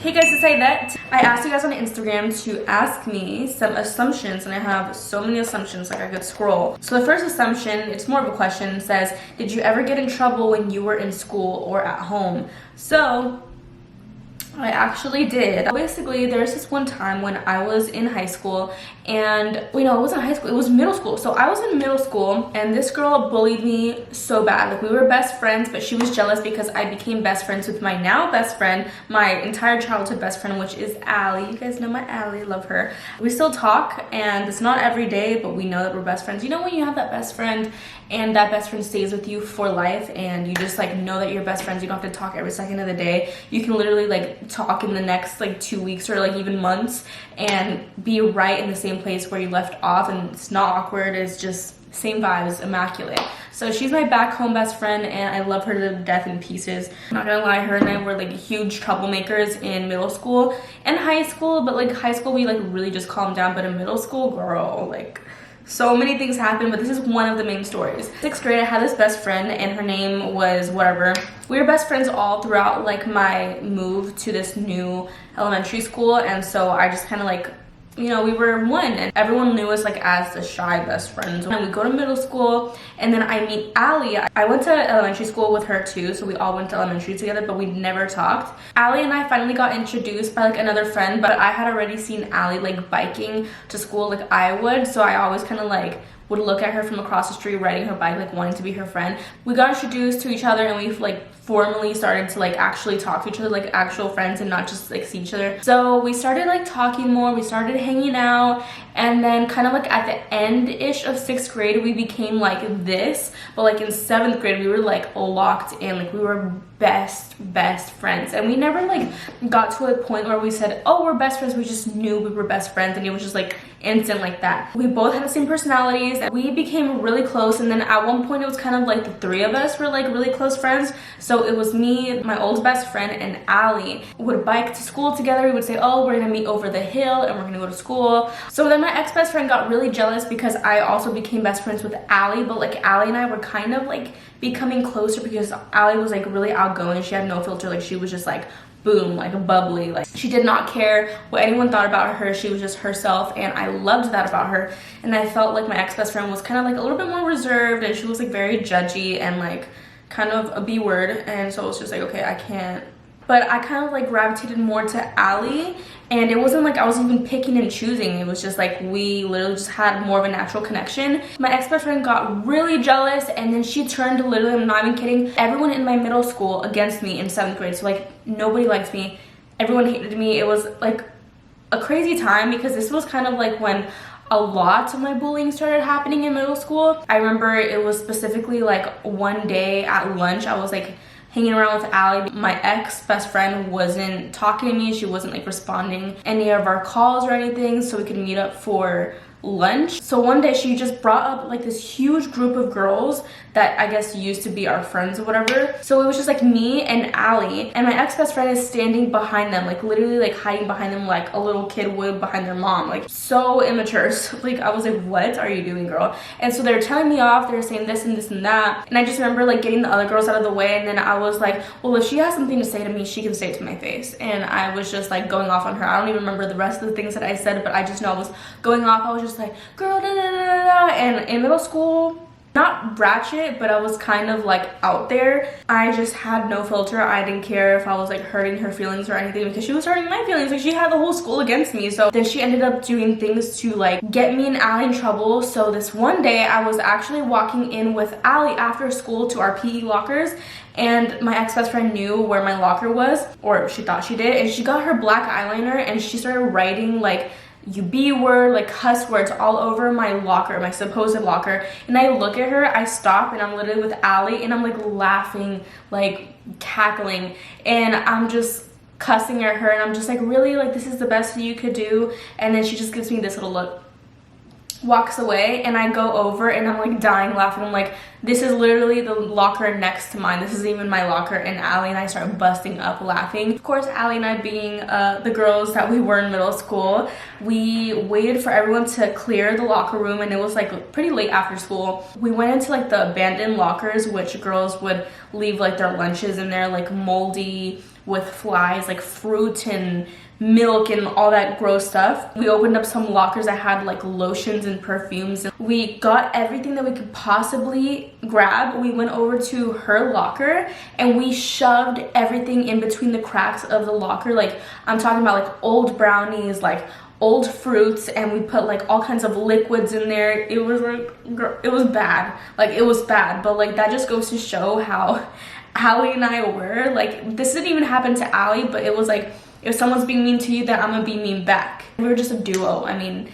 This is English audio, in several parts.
Hey guys, it's Idette. I asked you guys on Instagram to ask me some assumptions, and I have so many assumptions, like I could scroll. So the first assumption, it's more of a question, says, did you ever get in trouble when you were in school or at home? So I actually did. Basically, there's this one time when I was in high school, and wait, no, it wasn't high school, it was middle school. So I was in middle school, and this girl bullied me so bad. Like, we were best friends, but she was jealous because I became best friends with my now best friend, my entire childhood best friend, which is Allie. You guys know my Allie, love her. We still talk, and it's not every day, but we know that we're best friends. You know when you have that best friend, and that best friend stays with you for life, and you just like know that you're best friends. You don't have to talk every second of the day. You can literally like talk in the next like 2 weeks or like even months and be right in the same place where you left off, and it's not awkward. It's just same vibes, immaculate. So she's my back home best friend, and I love her to death in pieces. I'm not gonna lie, her and I were like huge troublemakers in middle school and high school, but like high school we like really just calmed down, but in middle school, girl, like so many things happened, but this is one of the main stories. 6th grade, I had this best friend, and her name was whatever. We were best friends all throughout like my move to this new elementary school, and so I just kind of like, you know, we were one, and everyone knew us like as the shy best friends. And we go to middle school, and then I meet Allie. I went to elementary school with her too, so we all went to elementary together, but we never talked. Allie and I finally got introduced by like another friend, but I had already seen Allie like biking to school like I would, so I always kind of like would look at her from across the street riding her bike, like wanting to be her friend. We got introduced to each other, and we like formally started to like actually talk to each other like actual friends and not just like see each other. So we started like talking more, we started hanging out, and then kind of like at the end-ish of 6th grade we became like this, but like in 7th grade we were like locked in, like we were best friends, and we never like got to a point where we said, oh, we're best friends. We just knew we were best friends, and it was just like instant like that. We both had the same personalities, and we became really close, and then at one point it was kind of like the three of us were like really close friends. So it was me, my old best friend, and Allie would bike to school together. We would say, oh, we're gonna meet over the hill and we're gonna go to school. So then my ex-best friend got really jealous because I also became best friends with Allie, but like Allie and I were kind of like becoming closer because Allie was like really outgoing. She had no filter, like she was just like boom, like bubbly. Like she did not care what anyone thought about her. She was just herself, and I loved that about her. And I felt like my ex-best friend was kind of like a little bit more reserved, and she was like very judgy and like kind of a B word, and so it was just like, okay, I can't. But I kind of like gravitated more to Allie, and it wasn't like I was even picking and choosing. It was just like we literally just had more of a natural connection. My ex-best friend got really jealous, and then she turned to literally, I'm not even kidding, everyone in my middle school against me in 7th grade. So like nobody liked me, everyone hated me. It was like a crazy time because this was kind of like when a lot of my bullying started happening in middle school. I remember it was specifically like one day at lunch, I was like hanging around with Allie. My ex-best friend wasn't talking to me. She wasn't like responding any of our calls or anything, so we could meet up for lunch. So one day she just brought up like this huge group of girls that I guess used to be our friends or whatever. So it was just like me and Allie, and my ex-best friend is standing behind them, like literally like hiding behind them like a little kid would behind their mom. Like so immature. So like I was like, what are you doing, girl? And so they were telling me off, they were saying this and this and that, and I just remember like getting the other girls out of the way, and then I was like, well, if she has something to say to me, she can say it to my face. And I was just like going off on her. I don't even remember the rest of the things that I said, but I just know I was going off. I was just like, girl, da, da, da, da, da. And in middle school, not ratchet, but I was kind of like out there. I just had no filter. I didn't care if I was like hurting her feelings or anything, because she was hurting my feelings. Like she had the whole school against me. So then she ended up doing things to like get me and Allie in trouble. So this one day I was actually walking in with Allie after school to our PE lockers, and my ex-best friend knew where my locker was, or she thought she did, and she got her black eyeliner and she started writing like you B word, like cuss words all over my locker, my supposed locker. And I look at her, I stop, and I'm literally with Allie, and I'm like laughing, like cackling, and I'm just cussing at her, and I'm just like, really, like this is the best you could do? And then she just gives me this little look, walks away, and I go over and I'm like dying laughing. I'm like, this is literally the locker next to mine. This isn't even my locker. And Allie and I start busting up laughing. Of course, Allie and I, being the girls that we were in middle school, we waited for everyone to clear the locker room, and it was like pretty late after school. We went into like the abandoned lockers, which girls would leave like their lunches in there, like moldy with flies, like fruit and milk and all that gross stuff. We opened up some lockers that had like lotions and perfumes. We got everything that we could possibly grab. We went over to her locker and we shoved everything in between the cracks of the locker. Like, I'm talking about like old brownies, like old fruits, and we put like all kinds of liquids in there. It was like, it was bad. Like, it was bad, but like that just goes to show how Allie and I were. Like, this didn't even happen to Allie, but it was like, if someone's being mean to you, then I'm gonna be mean back. We were just a duo. I mean,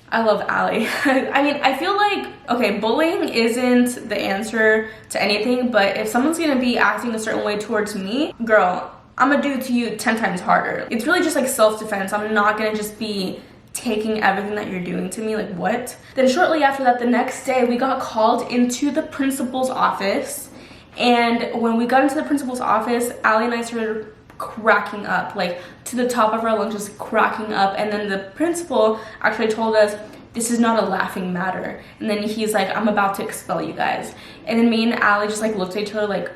I love Allie. I mean, I feel like, okay, bullying isn't the answer to anything, but if someone's gonna be acting a certain way towards me, girl, I'm gonna do it to you 10 times harder. It's really just like self-defense. I'm not gonna just be taking everything that you're doing to me, like what? Then shortly after that, the next day, we got called into the principal's office. And when we got into the principal's office, Allie and I started cracking up, like to the top of our lungs, just cracking up. And then the principal actually told us, this is not a laughing matter. And then he's like, I'm about to expel you guys. And then me and Allie just like looked at each other, like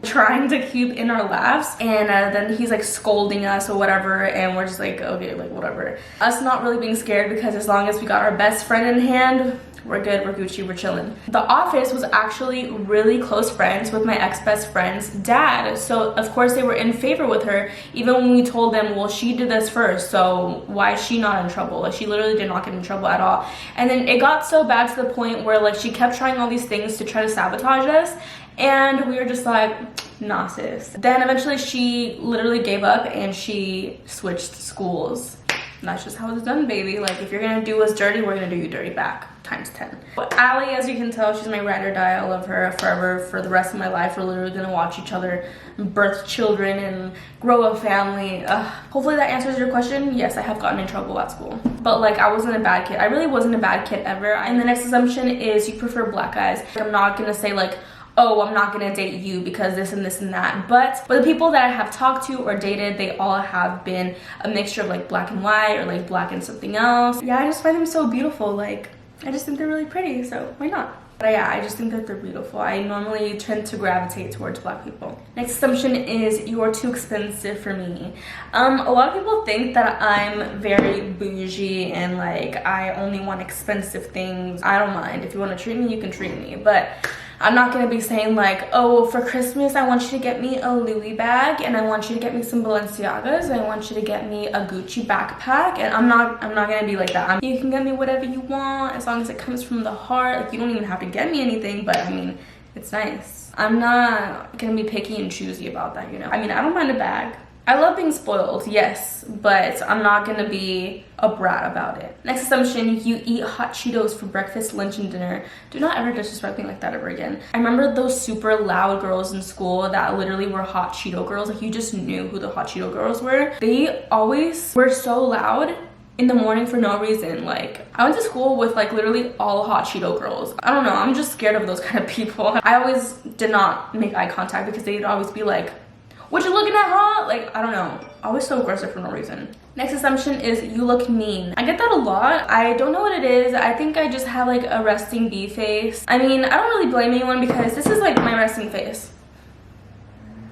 trying to keep in our laughs. And then he's like scolding us or whatever, and we're just like, okay, like whatever. Us not really being scared, because as long as we got our best friend in hand, we're good, we're Gucci, we're chilling. The office was actually really close friends with my ex-best friend's dad. So of course they were in favor with her, even when we told them, well, she did this first, so why is she not in trouble? Like, she literally did not get in trouble at all. And then it got so bad to the point where like she kept trying all these things to try to sabotage us. And we were just like, nah, sis. Then eventually she literally gave up and she switched schools. And that's just how it's done, baby. Like, if you're gonna do us dirty, we're gonna do you dirty back, times 10. But Allie, as you can tell, she's my ride or die. I love her forever. For the rest of my life, we're literally gonna watch each other birth children and grow a family. Hopefully that answers your question. Yes, I have gotten in trouble at school, but like, I wasn't a bad kid. I really wasn't a bad kid ever. And the next assumption is you prefer black guys. Like, I'm not gonna say like, oh, I'm not gonna date you because this and this and that. But the people that I have talked to or dated, they all have been a mixture of like black and white or like black and something else. Yeah, I just find them so beautiful. Like, I just think they're really pretty, so why not? But yeah, I just think that they're beautiful. I normally tend to gravitate towards black people. Next assumption is you're too expensive for me. A lot of people think that I'm very bougie and like I only want expensive things. I don't mind. If you want to treat me, you can treat me. But I'm not gonna be saying like, oh, for Christmas I want you to get me a Louis bag, and I want you to get me some Balenciagas, and I want you to get me a Gucci backpack. And I'm not gonna be like that. You can get me whatever you want as long as it comes from the heart. Like, you don't even have to get me anything, but I mean, it's nice. I'm not gonna be picky and choosy about that, you know? I mean, I don't mind a bag. I love being spoiled, yes, but I'm not gonna be a brat about it. Next assumption, you eat hot Cheetos for breakfast, lunch, and dinner. Do not ever disrespect me like that ever again. I remember those super loud girls in school that literally were hot Cheeto girls. Like, you just knew who the hot Cheeto girls were. They always were so loud in the morning for no reason. Like, I went to school with like literally all hot Cheeto girls. I don't know, I'm just scared of those kind of people. I always did not make eye contact because they'd always be like, what you looking at, huh? Like, I don't know, always so aggressive for no reason. Next assumption is you look mean. I get that a lot. I don't know what it is. I think I just have like a resting bee face. I mean, I don't really blame anyone because this is like my resting face.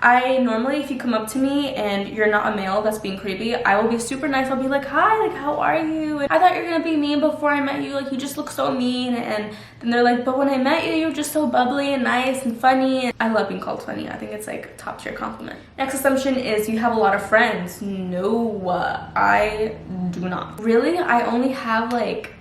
I normally, if you come up to me and you're not a male that's being creepy, I will be super nice. I'll be like, hi, like, how are you? And I thought you were gonna be mean before I met you. Like, you just look so mean. And then they're like, but when I met you, you're just so bubbly and nice and funny. And I love being called funny. I think it's like top tier compliment. Next assumption is you have a lot of friends. No, I do not. Really, I only have like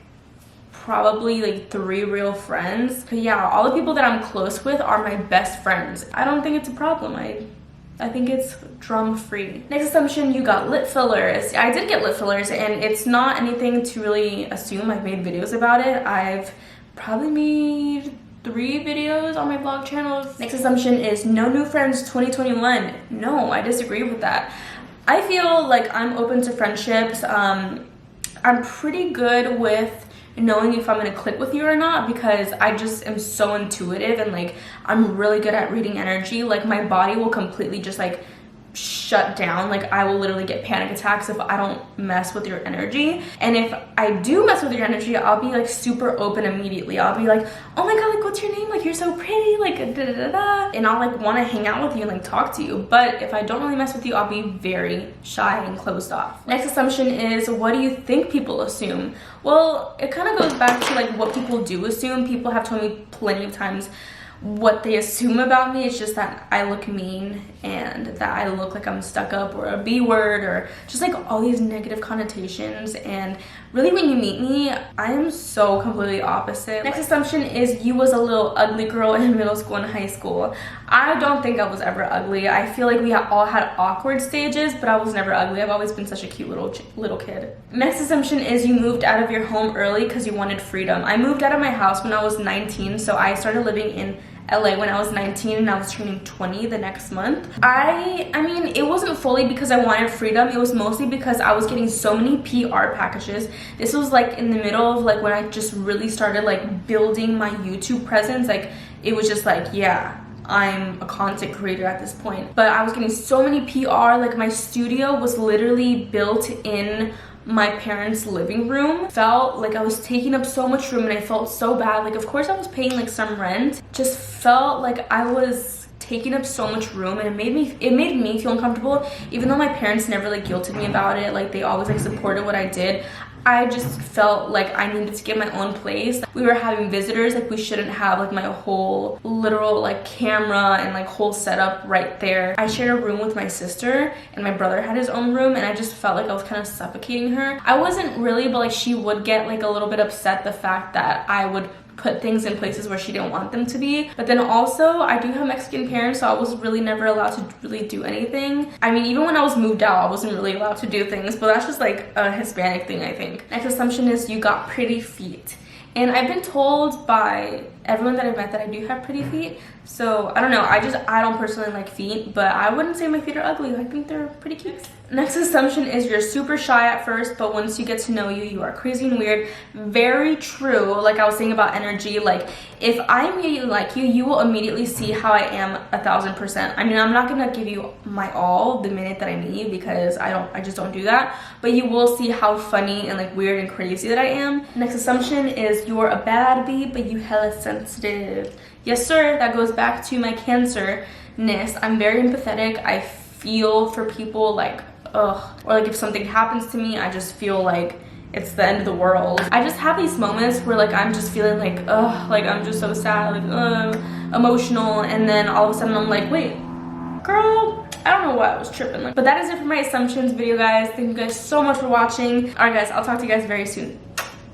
probably like 3 real friends. But yeah, all the people that I'm close with are my best friends. I don't think it's a problem. I think it's drama free. Next assumption, you got lip fillers. I did get lip fillers, and it's not anything to really assume. I've made videos about it. I've probably made 3 videos on my vlog channel. Next assumption is no new friends 2021. No, I disagree with that. I feel like I'm open to friendships. I'm pretty good with knowing if I'm gonna click with you or not, because I just am so intuitive and like I'm really good at reading energy. Like, my body will completely just like shut down. Like, I will literally get panic attacks if I don't mess with your energy. And if I do mess with your energy, I'll be like super open immediately. I'll be like, oh my god, like, what's your name? Like, you're so pretty, like, da da da da. And I'll like want to hang out with you and like talk to you. But if I don't really mess with you, I'll be very shy and closed off. Next assumption is, what do you think people assume? Well, it kind of goes back to like what people do assume. People have told me plenty of times what they assume about me. It's just that I look mean and that I look like I'm stuck up or a B word or just like all these negative connotations. And really, when you meet me, I am so completely opposite. Next assumption is you was a little ugly girl in middle school and high school. I don't think I was ever ugly. I feel like we all had awkward stages, but I was never ugly. I've always been such a cute little kid. Next assumption is you moved out of your home early because you wanted freedom. I moved out of my house when I was 19, so I started living in LA when I was 19 and I was turning 20 the next month. I mean, it wasn't fully because I wanted freedom. It was mostly because I was getting so many PR packages. This was like in the middle of like when I just really started like building my YouTube presence. Like, it was just like, yeah, I'm a content creator at this point. But I was getting so many PR. Like, my studio was literally built in my parents' living room. Felt like I was taking up so much room and I felt so bad. Like, of course I was paying like some rent, just felt like I was taking up so much room, and it made me feel uncomfortable. Even though my parents never like guilted me about it, like they always like supported what I did, I just felt like I needed to get my own place. We were having visitors, like we shouldn't have like my whole literal like camera and like whole setup right there. I shared a room with my sister and my brother had his own room, and I just felt like I was kind of suffocating her. I wasn't really, but like she would get like a little bit upset the fact that I would put things in places where she didn't want them to be. But then also, I do have Mexican parents, so I was really never allowed to really do anything. I mean, even when I was moved out, I wasn't really allowed to do things, but that's just like a Hispanic thing, I think. Next assumption is you got pretty feet. And I've been told by everyone that I've met that I do have pretty feet. So I don't know, I don't personally like feet, but I wouldn't say my feet are ugly. I think they're pretty cute. Next assumption is you're super shy at first, but once you get to know you, you are crazy and weird. Very true. Like I was saying about energy, like if I immediately like you, you will immediately see how I am 1000%. I mean, I'm not gonna give you my all the minute that I meet you because I just don't do that. But you will see how funny and like weird and crazy that I am. Next assumption is you're a bad bee, but you hella sensitive. Yes, sir. That goes back to my Cancer-ness. I'm very empathetic. I feel for people like, ugh. Or like if something happens to me, I just feel like it's the end of the world. I just have these moments where like I'm just feeling like, ugh, like I'm just so sad, like, emotional. And then all of a sudden I'm like, wait, girl, I don't know why I was tripping. But that is it for my assumptions video, guys. Thank you guys so much for watching. All right, guys, I'll talk to you guys very soon.